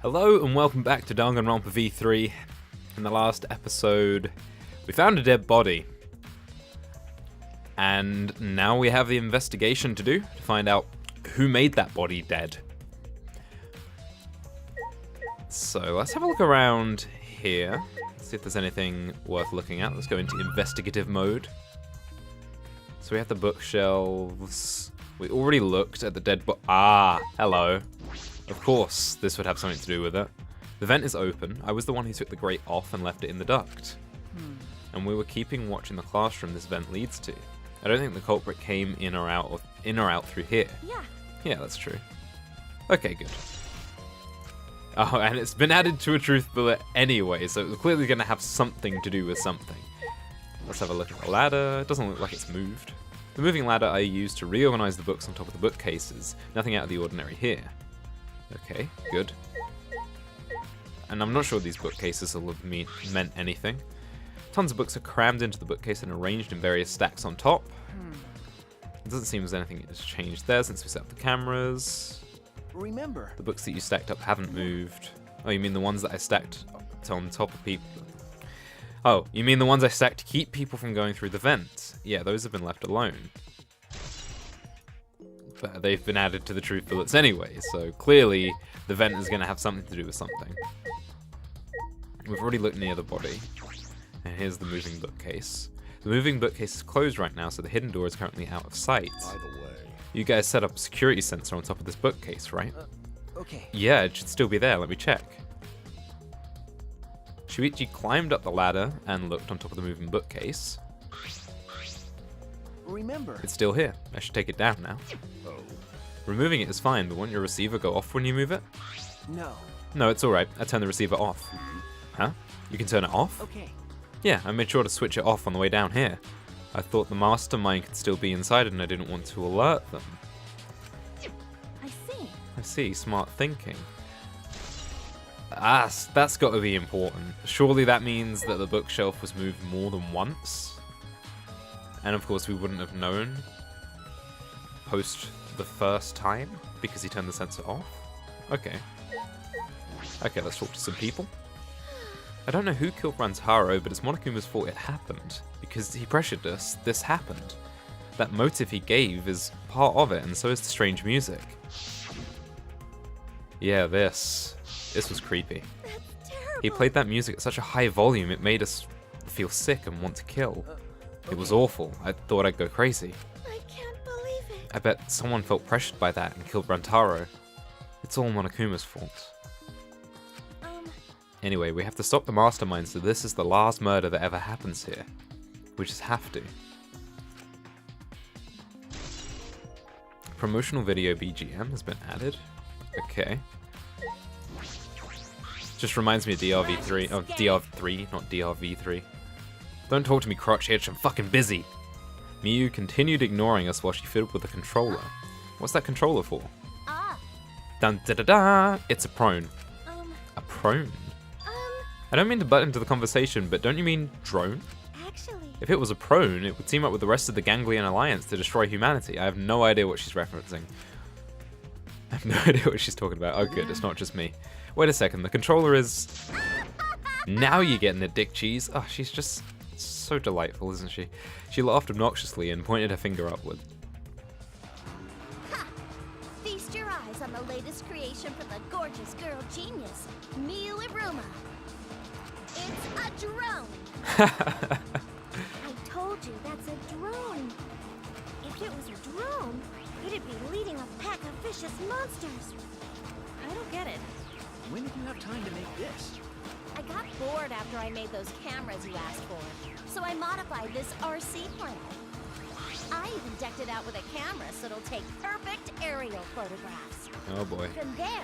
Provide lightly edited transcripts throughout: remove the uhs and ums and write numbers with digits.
Hello and welcome back to Danganronpa V3. In the last episode, we found a dead body. And now we have the investigation to do to find out who made that body dead. So let's have a look around here. See if there's anything worth looking at. Let's go into investigative mode. So we have the bookshelves. We already looked at the dead body. Ah, hello. Of course, this would have something to do with it. The vent is open. I was the one who took the grate off and left it in the duct. And we were keeping watch in the classroom this vent leads to. I don't think the culprit came in or out through here. Yeah, that's true. Okay, good. Oh, and it's been added to a truth bullet anyway, so it's clearly going to have something to do with something. Let's have a look at the ladder. It doesn't look like it's moved. The moving ladder I used to reorganize the books on top of the bookcases. Nothing out of the ordinary here. Okay, good. And I'm not sure these bookcases will have meant anything. Tons of books are crammed into the bookcase and arranged in various stacks on top. It doesn't seem as anything has changed there since we set up the cameras. Remember, The books that you stacked up haven't moved. Oh, you mean the ones that I stacked on top of people? Oh, you mean the ones I stacked to keep people from going through the vent? Yeah, those have been left alone. But they've been added to the truth bullets anyway, so clearly the vent is going to have something to do with something. We've already looked near the body. And here's the moving bookcase. The moving bookcase is closed right now, so the hidden door is currently out of sight. by the way. You guys set up a security sensor on top of this bookcase, right? Okay. Yeah, it should still be there. Let me check. Shuichi climbed up the ladder and looked on top of the moving bookcase. Remember. It's still here. I should take it down now. Oh. Removing it is fine, but won't your receiver go off when you move it? No. No, it's alright. I turned the receiver off. Huh? You can turn it off? Okay. Yeah, I made sure to switch it off on the way down here. I thought the mastermind could still be inside and I didn't want to alert them. I see, smart thinking. Ah, that's got to be important. Surely that means that the bookshelf was moved more than once? And of course we wouldn't have known post the first time because he turned the sensor off? Okay. Okay, let's talk to some people. I don't know who killed Rantaro, but it's Monokuma's fault it happened. Because he pressured us, this happened. That motive he gave is part of it, and so is the strange music. Yeah, this was creepy. That's terrible. He played that music at such a high volume, it made us feel sick and want to kill. It was awful. I thought I'd go crazy. I can't believe it. I bet someone felt pressured by that and killed Rantaro. It's all Monokuma's fault. Anyway, we have to stop the mastermind, so this is the last murder that ever happens here. We just have to. Promotional video BGM has been added. Okay. Just reminds me of DRV3. Oh, DR3, not DRV3. Don't talk to me, crotch itch, I'm fucking busy. Miyu continued ignoring us while she fiddled with the controller. What's that controller for? Dun da da da! It's a prone. A prone? I don't mean to butt into the conversation, but don't you mean drone? Actually, If it was a prone, it would team up with the rest of the Ganglion Alliance to destroy humanity. I have no idea what she's referencing. I have no idea what she's talking about. Oh good, it's not just me. Wait a second, the controller is... Now you're getting it, dick cheese. Oh, she's just so delightful, isn't she? She laughed obnoxiously and pointed her finger upward. ha! Feast your eyes on the latest creation from the gorgeous girl genius, Miyu Iruma. It's a drone. I told you that's a drone. If it was a drone, it'd be leading a pack of vicious monsters. I don't get it. When did you have time to make this? I got bored after I made those cameras you asked for, so I modified this RC plane. I even decked it out with a camera so it'll take perfect aerial photographs. Oh boy. From there,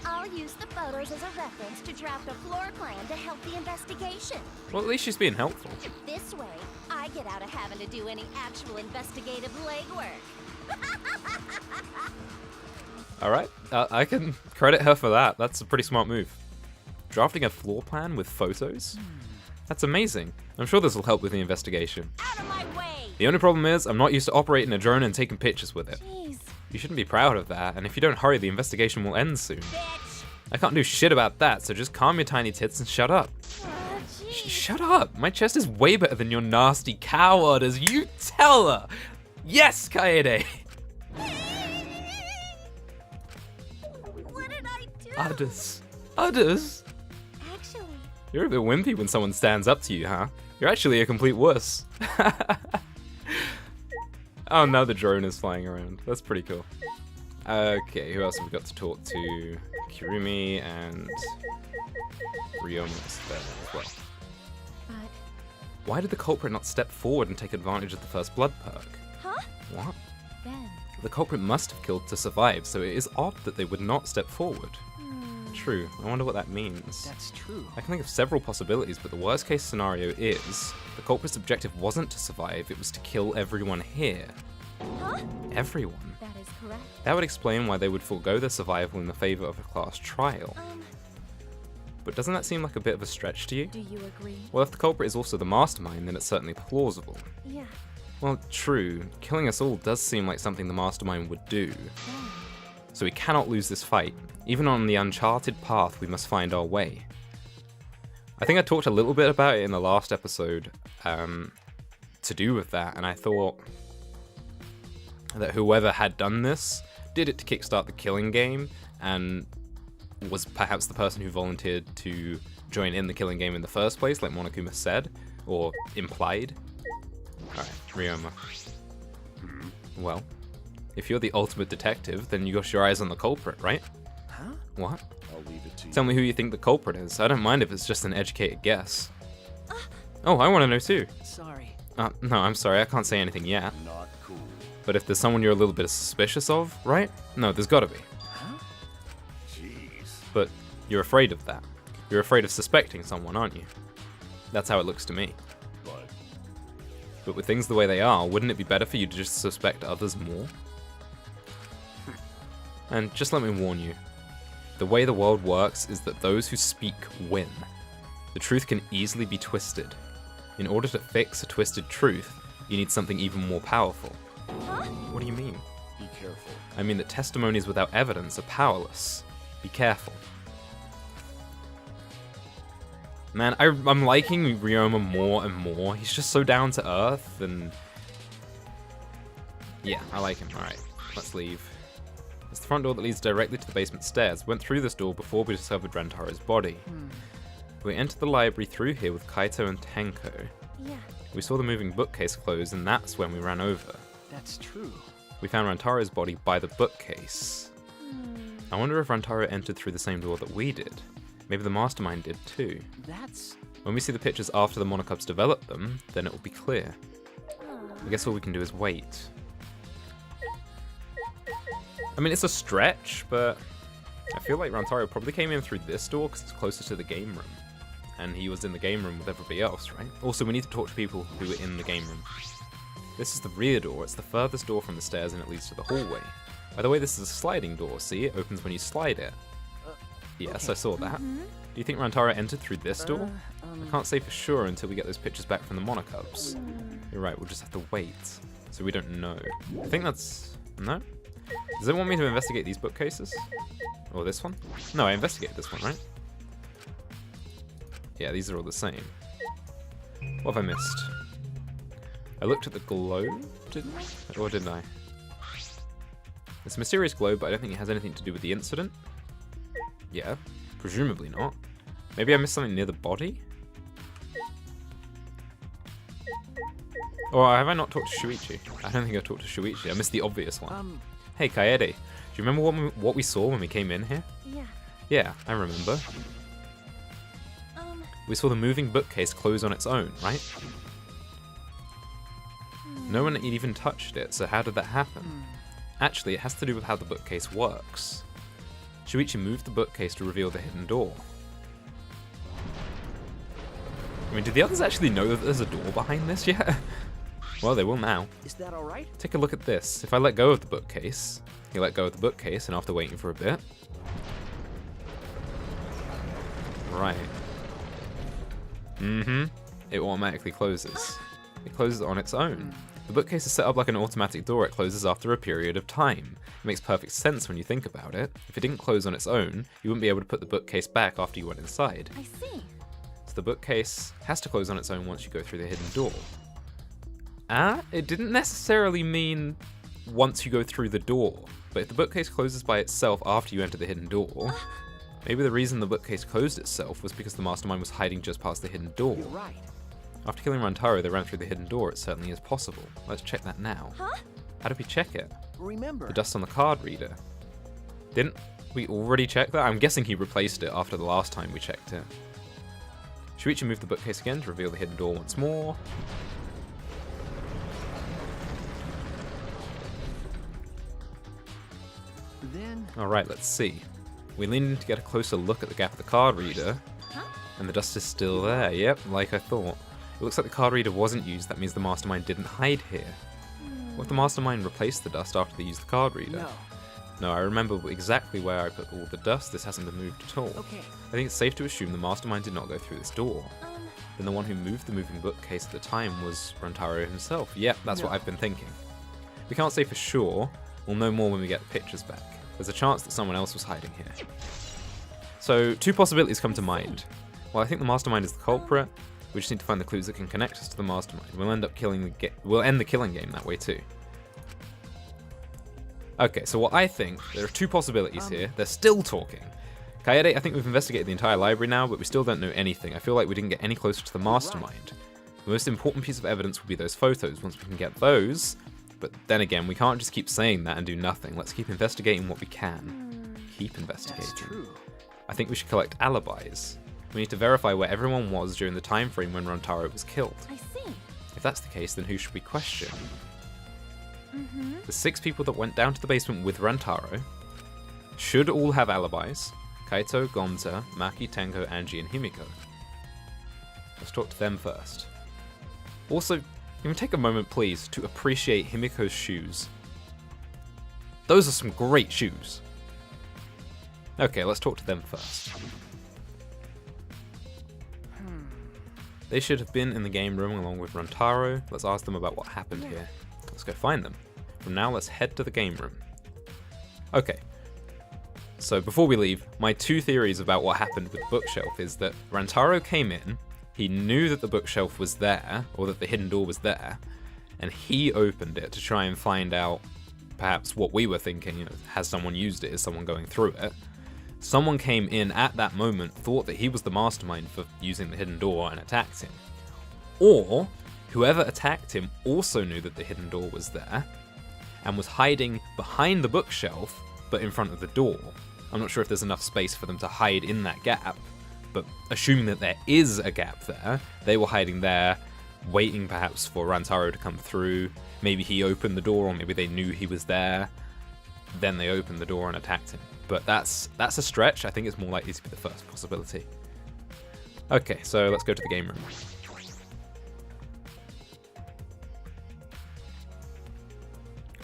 I'll use the photos as a reference to draft a floor plan to help the investigation. Well, at least she's being helpful. This way, I get out of having to do any actual investigative legwork. Alright, I can credit her for that. That's a pretty smart move. Drafting a floor plan with photos? That's amazing. I'm sure this will help with the investigation. Out of my way! The only problem is, I'm not used to operating a drone and taking pictures with it. Jeez. You shouldn't be proud of that, and if you don't hurry, the investigation will end soon. Bitch! I can't do shit about that, so just calm your tiny tits and shut up. Jeez. Shut up! My chest is way better than your nasty cow orders. You tell her! Yes, Kaede! What did I do? Udders. Udders? Actually, You're a bit wimpy when someone stands up to you, huh? You're actually a complete wuss. Oh, now the drone is flying around. That's pretty cool. Okay, who else have we got to talk to? Kirumi and Ryoma's there as well. but Why did the culprit not step forward and take advantage of the first blood perk? huh? What? Then. The culprit must have killed to survive, so it is odd that they would not step forward. True, I wonder what that means. That's true. I can think of several possibilities, but the worst case scenario is the culprit's objective wasn't to survive, it was to kill everyone here. Huh? Everyone. That is correct. That would explain why they would forego their survival in the favor of a class trial. But doesn't that seem like a bit of a stretch to you? Do you agree? Well, if the culprit is also the mastermind, then it's certainly plausible. Yeah. Well, true, killing us all does seem like something the mastermind would do. Then. So we cannot lose this fight. Even on the uncharted path, we must find our way. I think I talked a little bit about it in the last episode to do with that, and I thought that whoever had done this did it to kickstart the killing game, and was perhaps the person who volunteered to join in the killing game in the first place, like Monokuma said, or implied. Alright, Ryoma. Well, if you're the ultimate detective, then you got your eyes on the culprit, right? Huh? What? I'll leave it to you. Tell me who you think the culprit is. I don't mind if it's just an educated guess. Oh, I want to know too. Sorry. No, I'm sorry, I can't say anything yet. Not cool. But if there's someone you're a little bit suspicious of, right? No, there's gotta be. Huh? Jeez. But you're afraid of that. You're afraid of suspecting someone, aren't you? That's how it looks to me. But with things the way they are, wouldn't it be better for you to just suspect others more? And just let me warn you, the way the world works is that those who speak win. The truth can easily be twisted. In order to fix a twisted truth, you need something even more powerful. What do you mean? Be careful. I mean that testimonies without evidence are powerless. Be careful. Man, I'm liking Ryoma more and more. He's just so down to earth, and yeah, I like him. Alright, let's leave. It's the front door that leads directly to the basement stairs. We went through this door before we discovered Rantaro's body. We entered the library through here with Kaito and Tenko. Yeah. We saw the moving bookcase close, and that's when we ran over. That's true. We found Rantaro's body by the bookcase. I wonder if Rantaro entered through the same door that we did. Maybe the mastermind did too. That's... When we see the pictures after the Monocubs develop them, then it will be clear. I guess all we can do is wait. I mean, it's a stretch, but I feel like Rantaro probably came in through this door because it's closer to the game room. And he was in the game room with everybody else, right? Also, we need to talk to people who were in the game room. This is the rear door. It's the furthest door from the stairs and it leads to the hallway. By the way, this is a sliding door. See, it opens when you slide it. Yes, okay. I saw that. Do you think Rantaro entered through this door? I can't say for sure until we get those pictures back from the Monocubs. You're right, we'll just have to wait. So we don't know. I think that's... No? Does it want me to investigate these bookcases? Or this one? No, I investigated this one, right? Yeah, these are all the same. What have I missed? I looked at the globe, didn't I? Or didn't I? It's a mysterious globe, but I don't think it has anything to do with the incident. Yeah, presumably not. Maybe I missed something near the body? Or have I not talked to Shuichi? I don't think I talked to Shuichi. I missed the obvious one. Hey, Kaede. Do you remember what we saw when we came in here? Yeah. Yeah, I remember. We saw the moving bookcase close on its own, right? No one even touched it, so how did that happen? Actually, it has to do with how the bookcase works. Shuichi moved the bookcase to reveal the hidden door. I mean, do the others actually know that there's a door behind this yet? Well, they will now. Is that alright? Take a look at this. If I let go of the bookcase, you let go of the bookcase, and after waiting for a bit... Right. It automatically closes. It closes on its own. The bookcase is set up like an automatic door. It closes after a period of time. It makes perfect sense when you think about it. If it didn't close on its own, you wouldn't be able to put the bookcase back after you went inside. I see. So the bookcase has to close on its own once you go through the hidden door. It didn't necessarily mean once you go through the door, but if the bookcase closes by itself after you enter the hidden door, maybe the reason the bookcase closed itself was because the mastermind was hiding just past the hidden door. You're right. After killing Rantaro, they ran through the hidden door. It certainly is possible. Let's check that now. Huh? How did we check it? Remember. The dust on the card reader. Didn't we already check that? I'm guessing he replaced it after the last time we checked it. Shuichi moved the bookcase again to reveal the hidden door once more. Then. Alright, let's see. We leaned in to get a closer look at the gap of the card reader, Huh? and the dust is still there. Yep, like I thought. It looks like the card reader wasn't used. That means the mastermind didn't hide here. What if the mastermind replaced the dust after they used the card reader? No. No, I remember exactly where I put all the dust. This hasn't been moved at all. Okay. I think it's safe to assume the mastermind did not go through this door. Um, Then the one who moved the moving bookcase at the time was Rantaro himself. Yep, that's what No. I've been thinking. We can't say for sure. We'll know more when we get the pictures back. There's a chance that someone else was hiding here. So, two possibilities come to mind. Well, I think the mastermind is the culprit. We just need to find the clues that can connect us to the mastermind. We'll end up we'll end the killing game that way too. Okay, so what I think, there are two possibilities here. They're still talking. Kaede, I think we've investigated the entire library now, but we still don't know anything. I feel like we didn't get any closer to the mastermind. The most important piece of evidence would be those photos. Once we can get those, but then again, we can't just keep saying that and do nothing. Let's keep investigating what we can. Keep investigating. That's true. I think we should collect alibis. We need to verify where everyone was during the time frame when Rantaro was killed. I see. If that's the case, then who should we question? Mm-hmm. The 6 people that went down to the basement with Rantaro should all have alibis. Kaito, Gonta, Maki, Tenko, Angie, and Himiko. Let's talk to them first. Also, can we take a moment, please, to appreciate Himiko's shoes? Those are some great shoes. Okay, let's talk to them first. They should have been in the game room along with Rantaro. Let's ask them about what happened here. Let's go find them. From now, let's head to the game room. Okay. So before we leave, my 2 theories about what happened with the bookshelf is that Rantaro came in, he knew that the bookshelf was there, or that the hidden door was there, and he opened it to try and find out perhaps what we were thinking, you know, has someone used it, is someone going through it? Someone came in at that moment, thought that he was the mastermind for using the hidden door and attacked him. Or, whoever attacked him also knew that the hidden door was there, and was hiding behind the bookshelf, but in front of the door. I'm not sure if there's enough space for them to hide in that gap, but assuming that there is a gap there, they were hiding there, waiting perhaps for Rantaro to come through. Maybe he opened the door, or maybe they knew he was there. Then they opened the door and attacked him. But that's a stretch. I think it's more likely to be the first possibility. Okay, so let's go to the game room.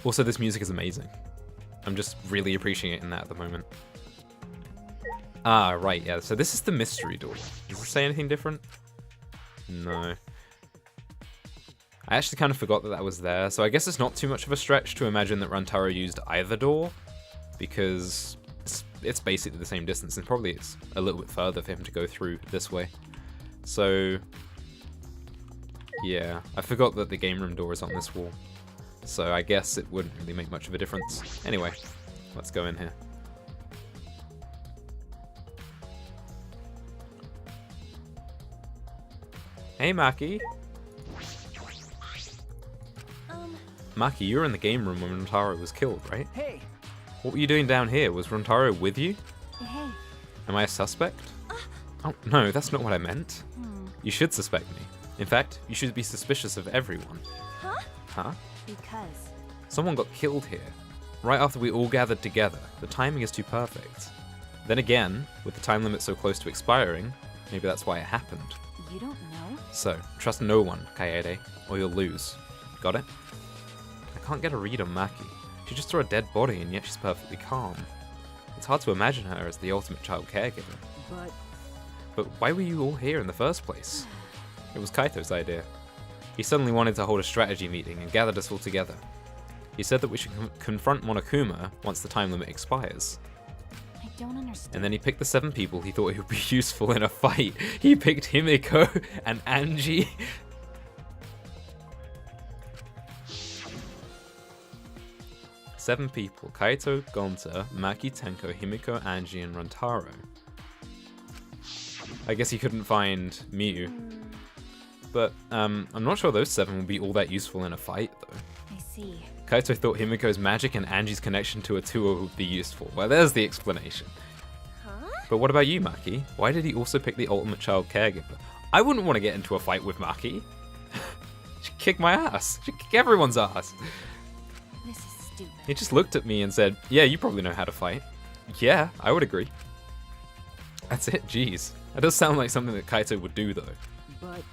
Also, this music is amazing. I'm just really appreciating that at the moment. Ah, right, yeah. So this is the mystery door. Does it say anything different? No. I actually kind of forgot that that was there, so I guess it's not too much of a stretch to imagine that Rantaro used either door, because it's basically the same distance, and probably it's a little bit further for him to go through this way. So, yeah, I forgot that the game room door is on this wall, so I guess it wouldn't really make much of a difference. Anyway, let's go in here. Hey, Maki. Maki, you were in the game room when Rantaro was killed, right? Hey. What were you doing down here? Was Rantaro with you? Hey. Am I a suspect? Oh, no, that's not what I meant. You should suspect me. In fact, you should be suspicious of everyone. Huh? Huh? Because. Someone got killed here, right after we all gathered together. The timing is too perfect. Then again, with the time limit so close to expiring, maybe that's why it happened. You don't know? So, trust no one, Kaede, or you'll lose. Got it? I can't get a read on Maki. She just saw a dead body and yet she's perfectly calm. It's hard to imagine her as the ultimate child caregiver. But why were you all here in the first place? It was Kaito's idea. He suddenly wanted to hold a strategy meeting and gathered us all together. He said that we should confront Monokuma once the time limit expires. I don't understand. And then he picked the 7 people he thought would be useful in a fight. He picked Himiko and Angie. Seven people: Kaito, Gonta, Maki, Tenko, Himiko, Angie, and Rantaro. I guess he couldn't find Miu. But I'm not sure those 7 would be all that useful in a fight, though. I see. Kaito thought Himiko's magic and Angie's connection to Atua would be useful. Well, there's the explanation. Huh? But what about you, Maki? Why did he also pick the ultimate child caregiver? I wouldn't want to get into a fight with Maki. She'd kick my ass. She'd kick everyone's ass. This is stupid. He just looked at me and said, yeah, you probably know how to fight. Yeah, I would agree. That's it, jeez. That does sound like something that Kaito would do, though. But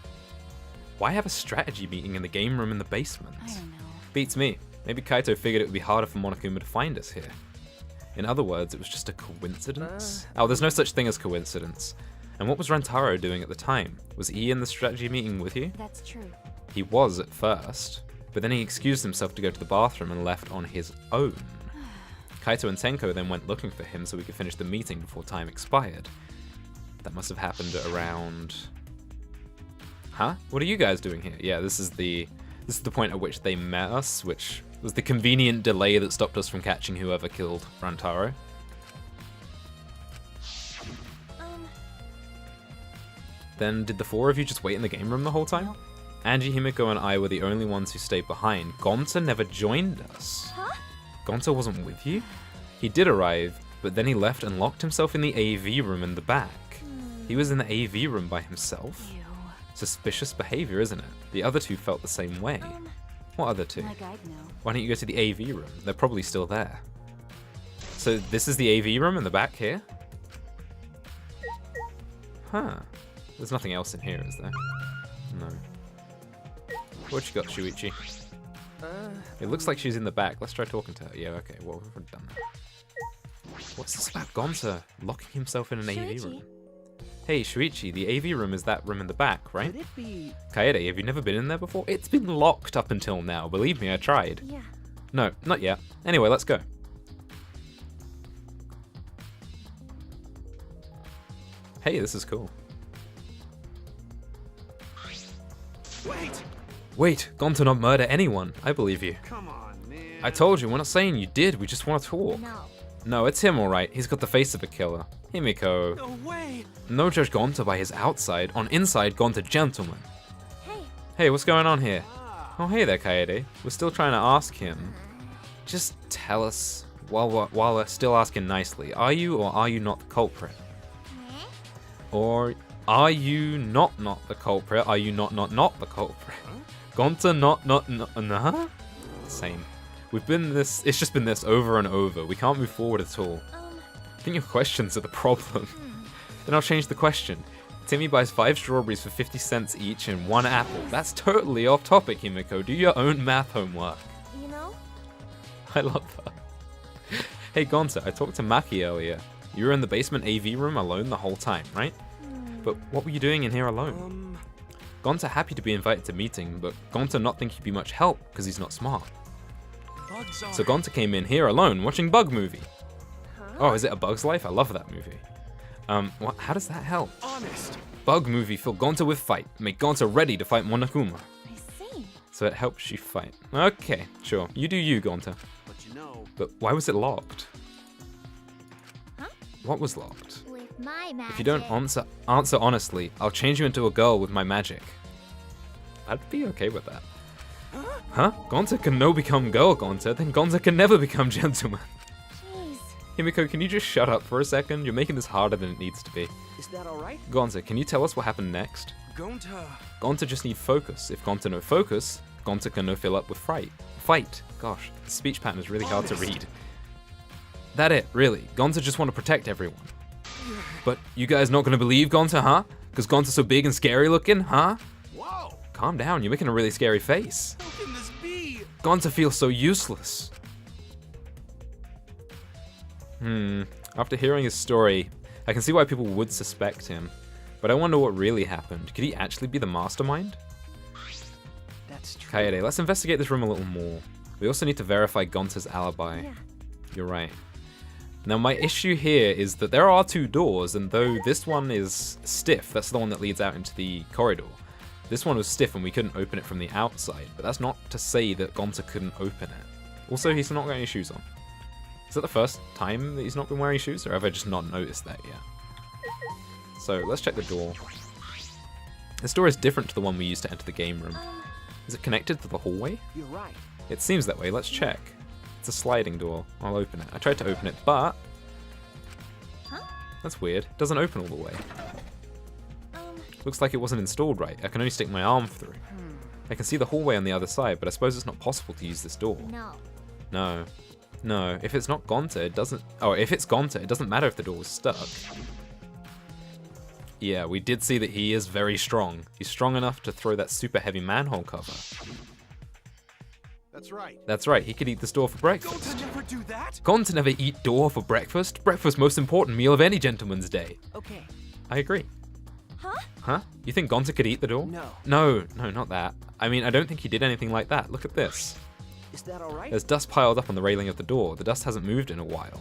Why have a strategy meeting in the game room in the basement? I don't know. Beats me. Maybe Kaito figured it would be harder for Monokuma to find us here. In other words, it was just a coincidence? Oh, there's no such thing as coincidence. And what was Rantaro doing at the time? Was he in the strategy meeting with you? That's true. He was at first, but then he excused himself to go to the bathroom and left on his own. Kaito and Tenko then went looking for him so we could finish the meeting before time expired. That must have happened at around... Huh? What are you guys doing here? Yeah, this is the point at which they met us, which was the convenient delay that stopped us from catching whoever killed Rantaro. Then did the 4 of you just wait in the game room the whole time? Nope. Angie, Himiko, and I were the only ones who stayed behind. Gonta never joined us. Huh? Gonta wasn't with you? He did arrive, but then he left and locked himself in the AV room in the back. He was in the AV room by himself. Ew. Suspicious behavior, isn't it? The other 2 felt the same way. What other 2? Like I'd know. Why don't you go to the AV room? They're probably still there. So this is the AV room in the back here? Huh. There's nothing else in here, is there? No. What you got, Shuichi? It looks like she's in the back. Let's try talking to her. Yeah, okay, well, we've done that. What's this about Gonta locking himself in an AV Shuichi? room? Hey, Shuichi, the AV room is that room in the back, right? could it be? Kaede, have you never been in there before? It's been locked up until now. Believe me, I tried. Yeah. No, not yet. Anyway, let's go. Hey, this is cool. Wait! Wait, Gonta not murder anyone. I believe you. Come on, man. I told you, we're not saying you did. We just want to talk. No. No, it's him, alright. He's got the face of a killer. Himiko. No way! No judge Gonta by his outside. On inside, Gonta gentleman. Hey. Hey, what's going on here? Ah, Oh, hey there, Kaede. We're still trying to ask him. Just tell us, while we're still asking nicely, are you or are you not the culprit? Huh? Or are you not the culprit? Are you not the culprit? Gonta not, nah? Same. We've been this, it's just been this over and over. We can't move forward at all. I think your questions are the problem. Then I'll change the question. Timmy buys 5 strawberries for 50 cents each and 1 apple. That's totally off topic, Himiko. Do your own math homework. You know? I love that. Hey Gonta, I talked to Maki earlier. You were in the basement AV room alone the whole time, right? But what were you doing in here alone? Gonta happy to be invited to meeting, but Gonta not think he'd be much help because he's not smart. bugs are... So Gonta came in here alone watching Bug Movie. Huh? Oh, is it A Bug's Life? I love that movie. How does that help? Honest. Bug Movie fill Gonta with fight, make Gonta ready to fight Monokuma. I see. So it helps you fight. Okay, sure. You do you, Gonta. But you know... But why was it locked? Huh? What was locked? With my magic. If you don't answer honestly, I'll change you into a girl with my magic. I'd be okay with that. Huh? Gonta can no become girl, Gonta, then Gonta can never become gentleman. Jeez. Himiko, can you just shut up for a second? You're making this harder than it needs to be. Is that alright? Gonta, can you tell us what happened next? Gonta. Gonta just need focus. If Gonta no focus, Gonta can no fill up with fright. Fight. Gosh, the speech pattern is really hard to read. That it, really. Gonta just want to protect everyone. But you guys not gonna believe Gonta, huh? Because Gonta's so big and scary looking, huh? Whoa! Calm down, you're making a really scary face. How can this be? Gonta feels so useless. After hearing his story, I can see why people would suspect him. But I wonder what really happened. Could he actually be the mastermind? That's true. Kaede, let's investigate this room a little more. We also need to verify Gonta's alibi. Yeah. You're right. Now my issue here is that there are 2 doors, and though this one is stiff, that's the one that leads out into the corridor. This one was stiff and we couldn't open it from the outside, but that's not to say that Gonta couldn't open it. Also, he's not got any shoes on. Is that the first time that he's not been wearing shoes, or have I just not noticed that yet? So let's check the door. This door is different to the one we used to enter the game room. Is it connected to the hallway? You're right. It seems that way. Let's check. It's a sliding door. I'll open it. I tried to open it, but... That's weird. It doesn't open all the way. Looks like it wasn't installed right. I can only stick my arm through. I can see the hallway on the other side, but I suppose it's not possible to use this door. No. No. No. If it's not Gonta, it doesn't... Oh, if it's Gonta, it doesn't matter if the door was stuck. Yeah, we did see that he is very strong. He's strong enough to throw that super heavy manhole cover. That's right. That's right, he could eat this door for breakfast. Gonta never do that. Gonta never eat door for breakfast. Breakfast most important meal of any gentleman's day. Okay. I agree. Huh? You think Gonta could eat the door? No. No, not that. I mean, I don't think he did anything like that. Look at this. Is that all right? There's dust piled up on the railing of the door. The dust hasn't moved in a while.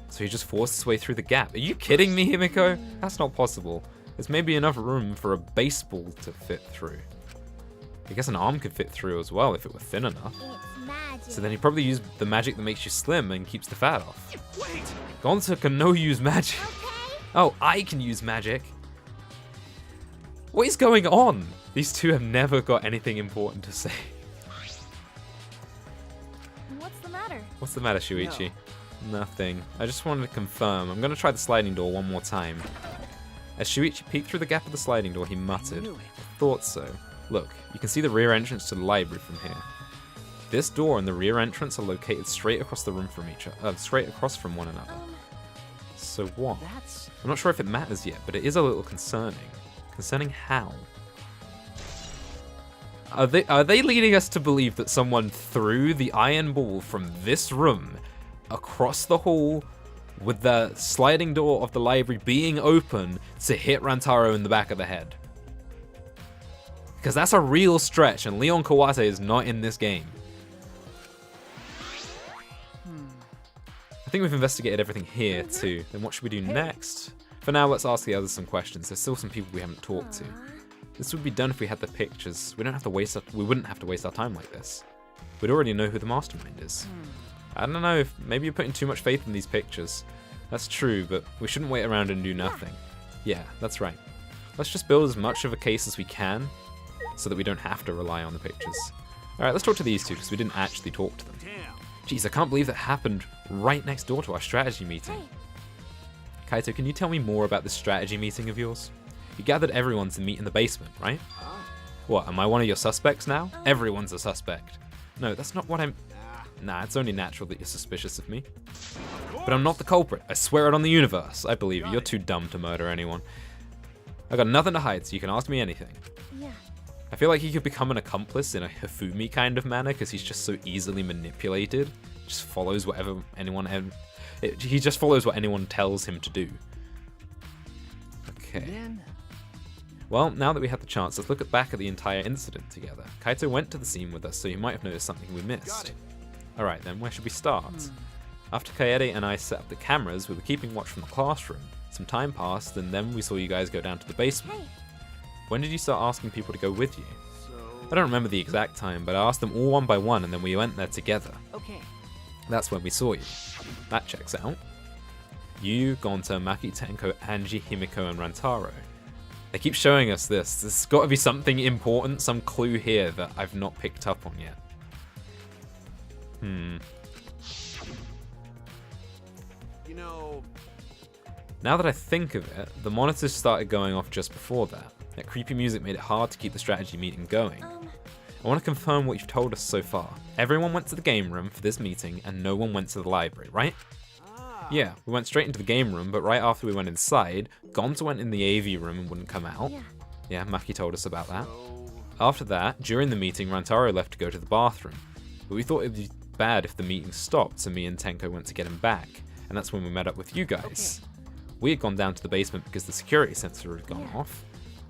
So he just forced his way through the gap. Are you kidding me, Himiko? That's not possible. There's maybe enough room for a baseball to fit through. I guess an arm could fit through as well if it were thin enough. It's magic. So then he probably used the magic that makes you slim and keeps the fat off. Wait. Gonta can no use magic. Okay. Oh, I can use magic. What is going on? These two have never got anything important to say. What's the matter? What's the matter, Shuichi? Nothing. I just wanted to confirm. I'm going to try the sliding door one more time. As Shuichi peeked through the gap of the sliding door, he muttered, Knew it. "Thought so. Look, you can see the rear entrance to the library from here. This door and the rear entrance are located straight across the room from straight across from one another. So what? That's... I'm not sure if it matters yet, but it is a little concerning. Concerning how? Are they leading us to believe that someone threw the iron ball from this room across the hall with the sliding door of the library being open to hit Rantaro in the back of the head? Because that's a real stretch, and Leon Kawase is not in this game. I think we've investigated everything here too. Then what should we do next? For now, let's ask the others some questions. There's still some people we haven't talked to. This would be done if we had the pictures. We wouldn't have to waste our time like this. We'd already know who the mastermind is. I don't know, if maybe you're putting too much faith in these pictures. That's true, but we shouldn't wait around and do nothing. Yeah, that's right. Let's just build as much of a case as we can so that we don't have to rely on the pictures. Alright, let's talk to these two because we didn't actually talk to them. Damn. Jeez, I can't believe that happened right next door to our strategy meeting. Kaito, can you tell me more about this strategy meeting of yours? You gathered everyone to meet in the basement, right? What, am I one of your suspects now? Everyone's a suspect. No, that's not what I'm... Nah, it's only natural that you're suspicious of me. But I'm not the culprit. I swear it on the universe. I believe you. You're too dumb to murder anyone. I got nothing to hide, so you can ask me anything. Yeah. I feel like he could become an accomplice in a Hifumi kind of manner because he's just so easily manipulated. Just follows whatever anyone... He just follows what anyone tells him to do. Okay. Then... Well, now that we had the chance, let's look back at the entire incident together. Kaito went to the scene with us, so he might have noticed something we missed. Alright then, where should we start? After Kaede and I set up the cameras, we were keeping watch from the classroom. Some time passed, and then we saw you guys go down to the basement. Hey. When did you start asking people to go with you? So... I don't remember the exact time, but I asked them all one by one, and then we went there together. Okay. That's when we saw you. That checks out. You, Gonta, Maki, Tenko, Anji, Himiko, and Rantaro. They keep showing us this. There's got to be something important, some clue here that I've not picked up on yet. You know... Now that I think of it, the monitors started going off just before that. That creepy music made it hard to keep the strategy meeting going. I want to confirm what you've told us so far. Everyone went to the game room for this meeting and no one went to the library, right? Yeah, we went straight into the game room, but right after we went inside, Gonta went in the AV room and wouldn't come out. Yeah, Maki told us about that. After that, during the meeting, Rantaro left to go to the bathroom. But we thought it would be bad if the meeting stopped, so me and Tenko went to get him back. And that's when we met up with you guys. We had gone down to the basement because the security sensor had gone off.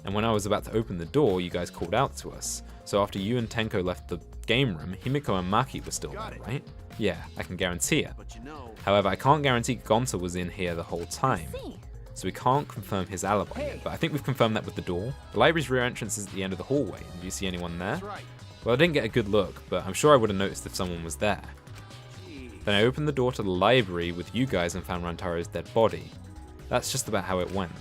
And when I was about to open the door, you guys called out to us. So after you and Tenko left the game room, Himiko and Maki were still there, right? Yeah, I can guarantee it. But you know, However, I can't guarantee Gonta was in here the whole time. See. So we can't confirm his alibi yet, but I think we've confirmed that with the door. The library's rear entrance is at the end of the hallway. Do you see anyone there? that's right. Well, I didn't get a good look, but I'm sure I would have noticed if someone was there. Gee. Then I opened the door to the library with you guys and found Rantaro's dead body. That's just about how it went.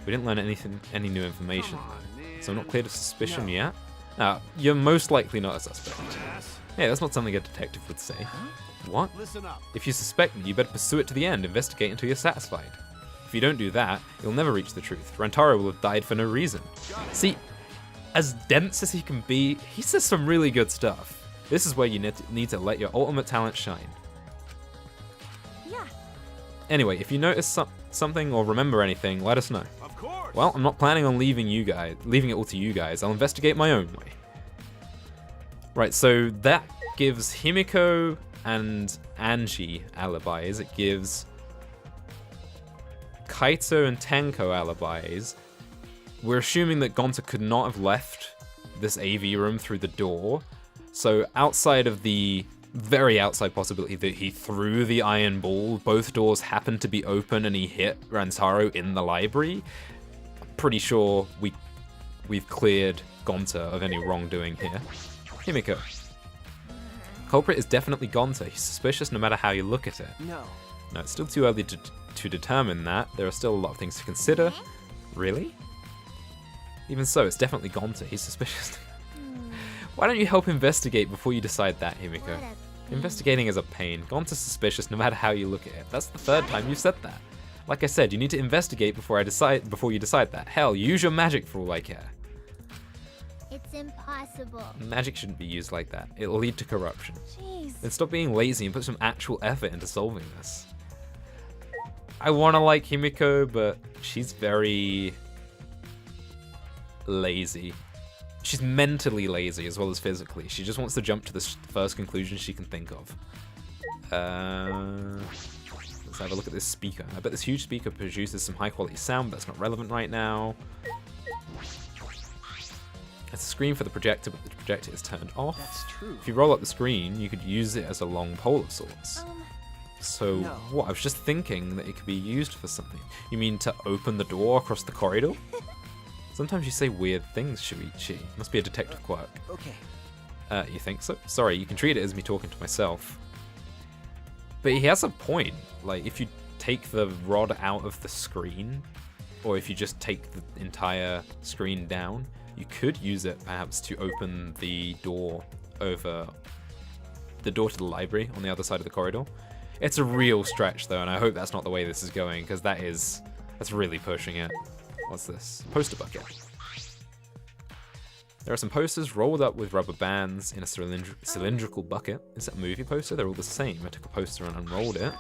We didn't learn any new information, Come on, man. so I'm not cleared of suspicion No. yet. Now, you're most likely not a suspect. Ass. Hey, that's not something a detective would say. What? Listen up. If you suspect me, you better pursue it to the end, investigate until you're satisfied. If you don't do that, you'll never reach the truth. Rantaro will have died for no reason. See, as dense as he can be, he says some really good stuff. This is where you need to let your ultimate talent shine. Yeah. Anyway, if you notice something or remember anything, let us know. Of course. Well, I'm not planning on leaving it all to you guys. I'll investigate my own way. Right, so that gives Himiko and Angie alibis. It gives Kaito and Tenko alibis. We're assuming that Gonta could not have left this AV room through the door. So outside of the very outside possibility that he threw the iron ball, both doors happened to be open and he hit Rantaro in the library. I'm pretty sure we've cleared Gonta of any wrongdoing here. Himiko. Culprit is definitely Gonta. He's suspicious no matter how you look at it. No. No, it's still too early to determine that. There are still a lot of things to consider. Really? Even so, it's definitely Gonta. He's suspicious. Why don't you help investigate before you decide that, Himiko? Investigating is a pain. Gonta's suspicious no matter how you look at it. That's the third time you've said that. Like I said, you need to investigate before you decide that. Hell, use your magic for all I care. It's impossible. Magic shouldn't be used like that. It'll lead to corruption. Jeez. Then stop being lazy and put some actual effort into solving this. I want to like Himiko, but she's very lazy. She's mentally lazy as well as physically. She just wants to jump to the first conclusion she can think of. Let's have a look at this speaker. I bet this huge speaker produces some high quality sound, but that's not relevant right now. It's a screen for the projector, but the projector is turned off. That's true. If you roll up the screen, you could use it as a long pole of sorts. So, No. what? I was just thinking that it could be used for something. You mean to open the door across the corridor? Sometimes you say weird things, Shuichi. Must be a detective quirk. Okay. You think so? Sorry, you can treat it as me talking to myself. But he has a point. Like, if you take the rod out of the screen, or if you just take the entire screen down, you could use it perhaps to open the door over the door to the library on the other side of the corridor. It's a real stretch though, and I hope that's not the way this is going, because that's really pushing it. What's this? Poster bucket. There are some posters rolled up with rubber bands in a cylindrical bucket. Is that a movie poster? They're all the same. I took a poster and unrolled it.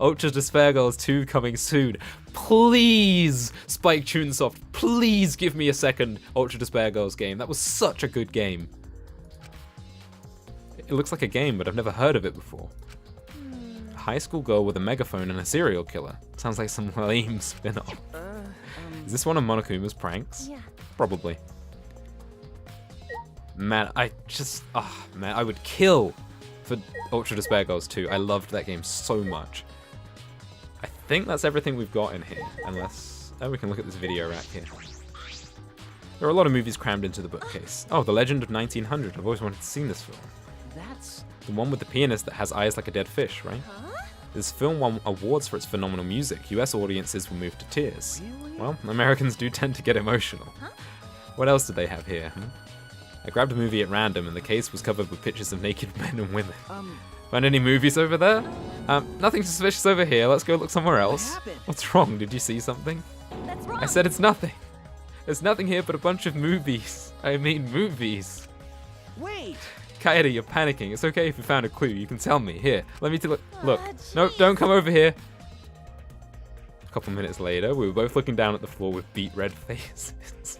Ultra Despair Girls 2 coming soon. Please, Spike Chunsoft, please give me a second Ultra Despair Girls game. That was such a good game. It looks like a game, but I've never heard of it before. A high school girl with a megaphone and a serial killer. Sounds like some lame spin-off. Is this one of Monokuma's pranks? Yeah. Probably. Man, I would kill for Ultra Despair Girls 2. I loved that game so much. I think that's everything we've got in here, unless... Oh, we can look at this video rack here. There are a lot of movies crammed into the bookcase. Oh, The Legend of 1900. I've always wanted to see this film. That's... The one with the pianist that has eyes like a dead fish, right? This film won awards for its phenomenal music. US audiences were moved to tears. Really? Well, Americans do tend to get emotional. What else did they have here? I grabbed a movie at random and the case was covered with pictures of naked men and women. Find any movies over there? Nothing suspicious over here. Let's go look somewhere else. happened? What's wrong? Did you see something? That's wrong. I said it's nothing. There's nothing here but a bunch of movies. I mean movies. Wait! Kaede, you're panicking. It's okay if you found a clue. You can tell me. Here, let me look. Look. Ah, No, jeez. don't come over here. A couple minutes later, we were both looking down at the floor with beet red faces.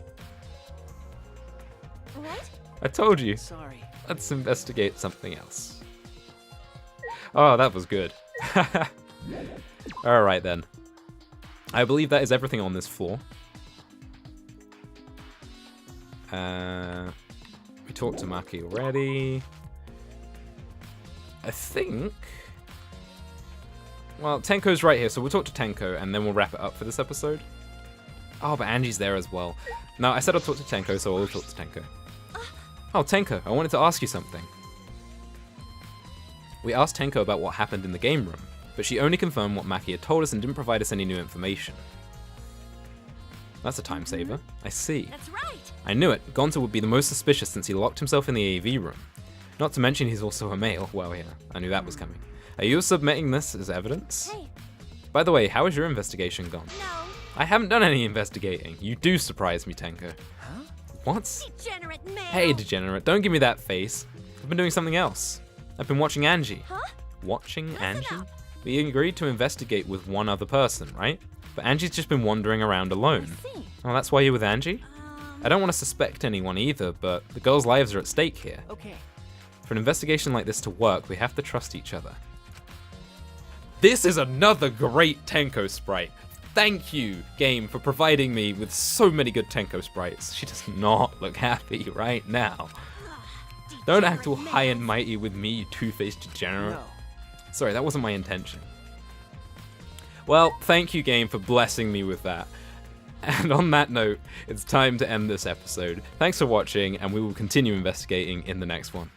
What? I told you. Sorry. Let's investigate something else. Oh, that was good. Alright then. I believe that is everything on this floor. We talked to Maki already. I think... Well, Tenko's right here, so we'll talk to Tenko, and then we'll wrap it up for this episode. Oh, but Angie's there as well. No, I said I'll talk to Tenko, so I'll talk to Tenko. Oh, Tenko, I wanted to ask you something. We asked Tenko about what happened in the game room, but she only confirmed what Maki had told us and didn't provide us any new information. That's a time saver. I see. That's right. I knew it. Gonta would be the most suspicious since he locked himself in the AV room. Not to mention he's also a male. Well, yeah, I knew that was coming. Are you submitting this as evidence? Hey, By the way, how has your investigation gone? no. I haven't done any investigating. You do surprise me, Tenko. Huh? What? Degenerate male. Hey, degenerate, don't give me that face. I've been doing something else. I've been watching Angie. Huh? Watching Angie? up. We agreed to investigate with one other person, right? But Angie's just been wandering around alone. I see. Oh, that's why you're with Angie? I don't want to suspect anyone either, but the girls' lives are at stake here. Okay. For an investigation like this to work, we have to trust each other. This is another great Tenko sprite. Thank you, game, for providing me with so many good Tenko sprites. She does not look happy right now. Don't act all high and mighty with me, you two-faced degenerate. No. Sorry, that wasn't my intention. Well, thank you, game, for blessing me with that. And on that note, it's time to end this episode. Thanks for watching, and we will continue investigating in the next one.